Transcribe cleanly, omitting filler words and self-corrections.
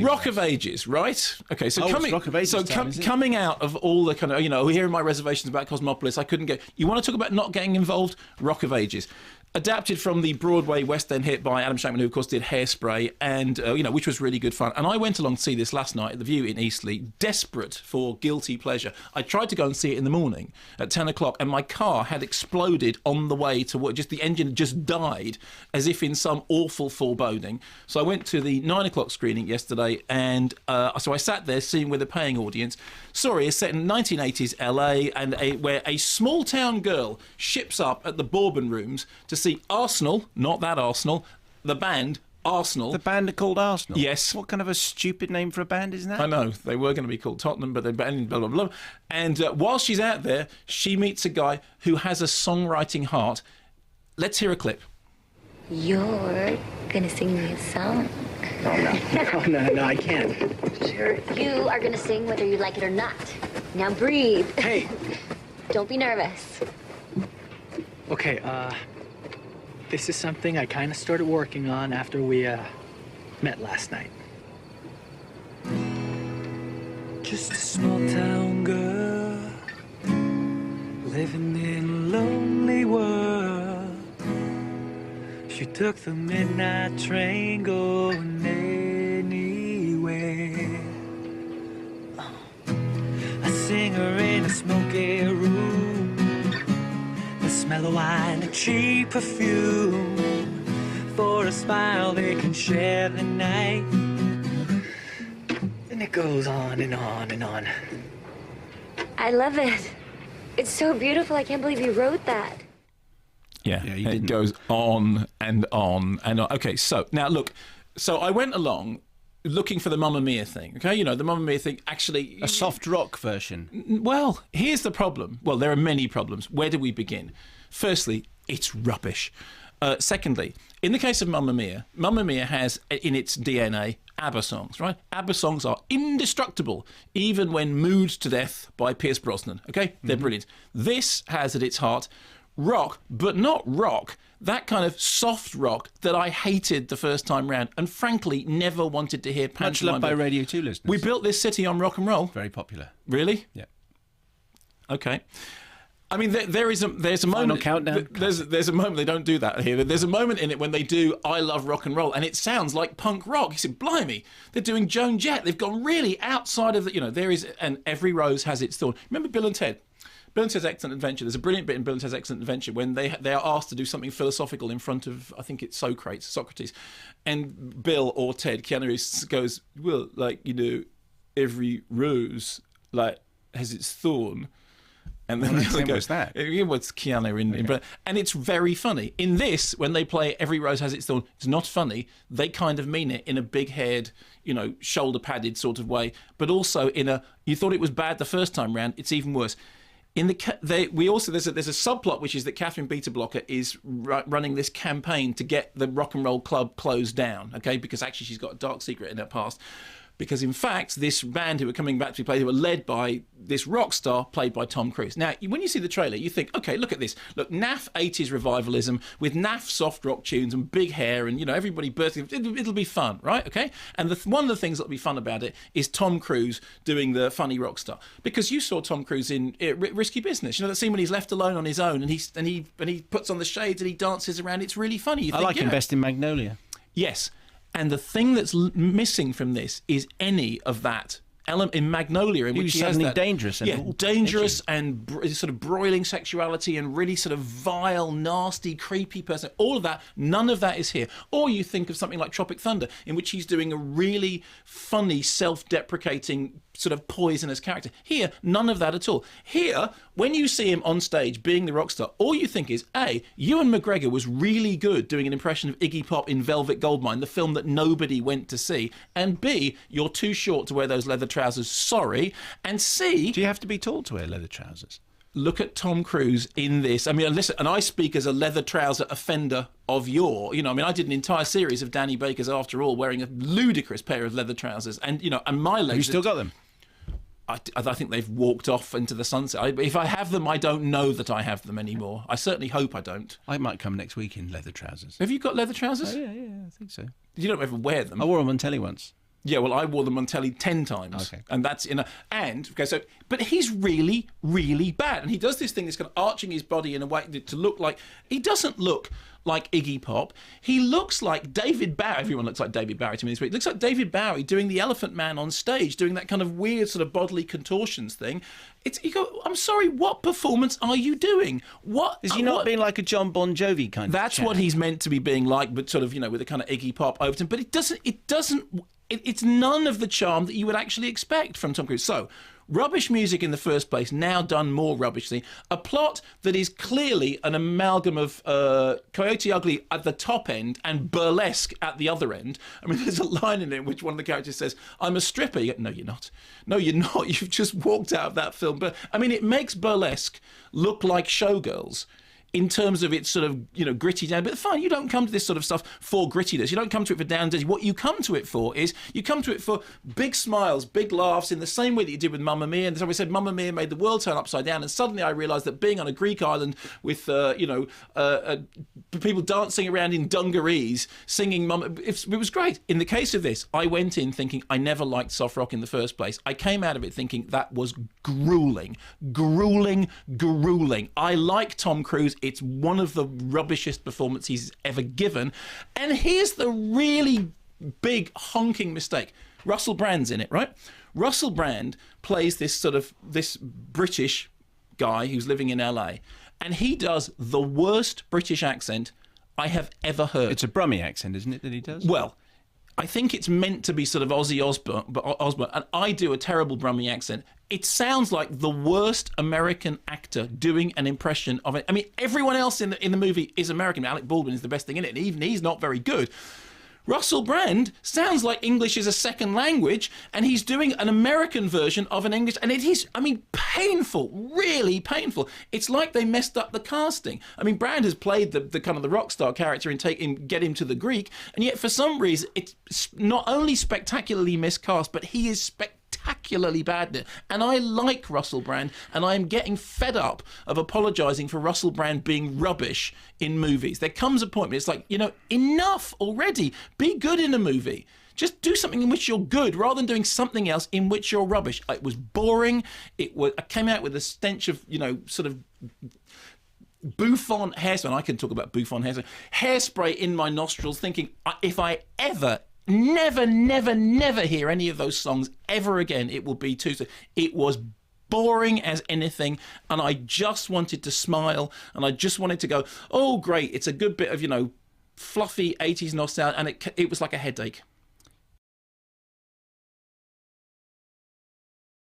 Rock of Ages, right? Okay, so Rock of Ages coming out of all the kind of, here are my reservations about Cosmopolis, I couldn't get... You want to talk about not getting involved? Rock of Ages. Adapted from the Broadway West End hit by Adam Shankman, who, of course, did Hairspray, and, which was really good fun. And I went along to see this last night at the View in Eastleigh, desperate for guilty pleasure. I tried to go and see it in the morning at 10 o'clock, and my car had exploded on the way to work. Just the engine had just died, as if in some awful foreboding. So I went to the 9 o'clock screening yesterday, and so I sat there seeing with a paying audience. Sorry, it's set in 1980s LA, and where a small-town girl ships up at the Bourbon Rooms to see Arsenal, not that Arsenal, the band Arsenal. The band are called Arsenal? Yes. What kind of a stupid name for a band is that? I know. They were going to be called Tottenham, but they're banned, blah, blah, blah. And while she's out there, she meets a guy who has a songwriting heart. Let's hear a clip. You're gonna sing me a song. Oh, no, I can't. Sure. You are gonna sing whether you like it or not. Now breathe. Hey. Don't be nervous. Okay, this is something I kind of started working on after we, met last night. Just a small town girl living in a lonely world. She took the midnight train going anywhere. I sing her in a smoky room, the smell of wine and cheap perfume. For a smile they can share the night. And it goes on and on and on. I love it. It's so beautiful. I can't believe you wrote that. Yeah, it goes on and on and on. Okay, so now look, so I went along looking for the Mamma Mia thing, okay? The Mamma Mia thing, actually... A soft rock version. Well, here's the problem. Well, there are many problems. Where do we begin? Firstly, it's rubbish. Secondly, in the case of Mamma Mia has in its DNA ABBA songs, right? ABBA songs are indestructible, even when mooed to death by Pierce Brosnan, okay? They're brilliant. This has at its heart rock, but not rock, that kind of soft rock that I hated the first time round and frankly never wanted to hear. Much loved by Radio 2 listeners. We built this city on rock and roll. Very popular. Really? Yeah. Okay. I mean, there's a moment. Countdown. There's a moment they don't do that here. There's a moment in it when they do "I Love Rock and Roll" and it sounds like punk rock. You said, "Blimey, they're doing Joan Jett." They've gone really outside of the. There is, and every rose has its thorn. Remember Bill and Ted? Bill and Ted's Excellent Adventure. There's a brilliant bit in Bill and Ted's Excellent Adventure when they are asked to do something philosophical in front of, I think it's Socrates, and Bill or Ted, Keanu Reeves goes, "Well, every rose has its thorn." And then what was that? It was Keanu in and it's very funny. In this, when they play "Every Rose Has Its Thorn," it's not funny. They kind of mean it in a big-haired, shoulder padded sort of way, but also in a. You thought it was bad the first time round. It's even worse. In we also there's a subplot which is that Catherine Beta-Blocker is running this campaign to get the rock and roll club closed down. Okay, because actually she's got a dark secret in her past. Because in fact, this band who were coming back to be played, they were led by this rock star played by Tom Cruise. Now, when you see the trailer, you think, okay, look at this. Look, naff 80s revivalism with naff soft rock tunes and big hair and, everybody bursting. It'll be fun, right? Okay? And one of the things that'll be fun about it is Tom Cruise doing the funny rock star. Because you saw Tom Cruise in Risky Business. That scene when he's left alone on his own and he puts on the shades and he dances around. It's really funny. I like him best in Magnolia. Yes. And the thing that's missing from this is any of that element in Magnolia, in which he has that dangerous and dangerous and sort of broiling sexuality and really sort of vile, nasty, creepy person. All of that, none of that is here. Or you think of something like Tropic Thunder, in which he's doing a really funny, self-deprecating, sort of poisonous character. Here, none of that at all. Here, when you see him on stage being the rock star, all you think is, A, Ewan McGregor was really good doing an impression of Iggy Pop in Velvet Goldmine, the film that nobody went to see, and B, you're too short to wear those leather trousers, sorry, and C... Do you have to be tall to wear leather trousers? Look at Tom Cruise in this. I mean, listen, and I speak as a leather trouser offender of yore. I did an entire series of Danny Baker's After All wearing a ludicrous pair of leather trousers, and, and my legs... Have you still got them? I think they've walked off into the sunset. If I have them, I don't know that I have them anymore. I certainly hope I don't. I might come next week in leather trousers. Have you got leather trousers? Oh, yeah, I think so. You don't ever wear them. I wore them on telly once. Yeah, well, I wore them on telly 10 times. Okay. And that's but he's really, really bad. And he does this thing that's kind of arching his body in a way to look like, he doesn't look like Iggy Pop. He looks like David Bowie. Everyone looks like David Bowie to me this week. He looks like David Bowie doing the Elephant Man on stage, doing that kind of weird sort of bodily contortions thing. You go, I'm sorry, what performance are you doing? What Is he not being like a John Bon Jovi kind of That's chap? what he's meant to be being like, but sort of, with a kind of Iggy Pop Overton. But it's none of the charm that you would actually expect from Tom Cruise. So, rubbish music in the first place, now done more rubbishly. A plot that is clearly an amalgam of Coyote Ugly at the top end and burlesque at the other end. I mean, there's a line in it in which one of the characters says, "I'm a stripper." You go, no, you're not. No, you're not. You've just walked out of that film. But, I mean, it makes burlesque look like Showgirls in terms of its sort of, gritty down. But fine, you don't come to this sort of stuff for grittiness. You don't come to it for down and dirty. What you come to it for is, you come to it for big smiles, big laughs, in the same way that you did with Mamma Mia. And so we said Mamma Mia made the world turn upside down. And suddenly I realised that being on a Greek island with, people dancing around in dungarees, singing Mamma, it was great. In the case of this, I went in thinking I never liked soft rock in the first place. I came out of it thinking that was gruelling. I like Tom Cruise. It's one of the rubbishest performances he's ever given. And here's the really big honking mistake. Russell Brand's in it, right? Russell Brand plays this British guy who's living in LA, and he does the worst British accent I have ever heard. It's a Brummie accent, isn't it, that he does? Well, I think it's meant to be sort of Ozzy Osbourne, and I do a terrible Brummie accent. It sounds like the worst American actor doing an impression of it. I mean, everyone else in the movie is American. Alec Baldwin is the best thing in it, and even he's not very good. Russell Brand sounds like English is a second language, and he's doing an American version of an English, and it is, I mean, painful, really painful. It's like they messed up the casting. I mean, Brand has played the kind of the rock star character in Get Him to the Greek, and yet for some reason it's not only spectacularly miscast, but he is spectacularly bad in it. And I like Russell Brand, and I am getting fed up of apologising for Russell Brand being rubbish in movies. There comes a point where it's like, enough already. Be good in a movie. Just do something in which you're good rather than doing something else in which you're rubbish. It was boring. I came out with a stench of, sort of bouffant hairspray. And I can talk about bouffant hairspray in my nostrils, thinking if I ever never hear any of those songs ever again, it will be too soon. It was boring as anything, and I just wanted to smile, and I just wanted to go, oh great, it's a good bit of fluffy 80s nostalgia, and it was like a headache.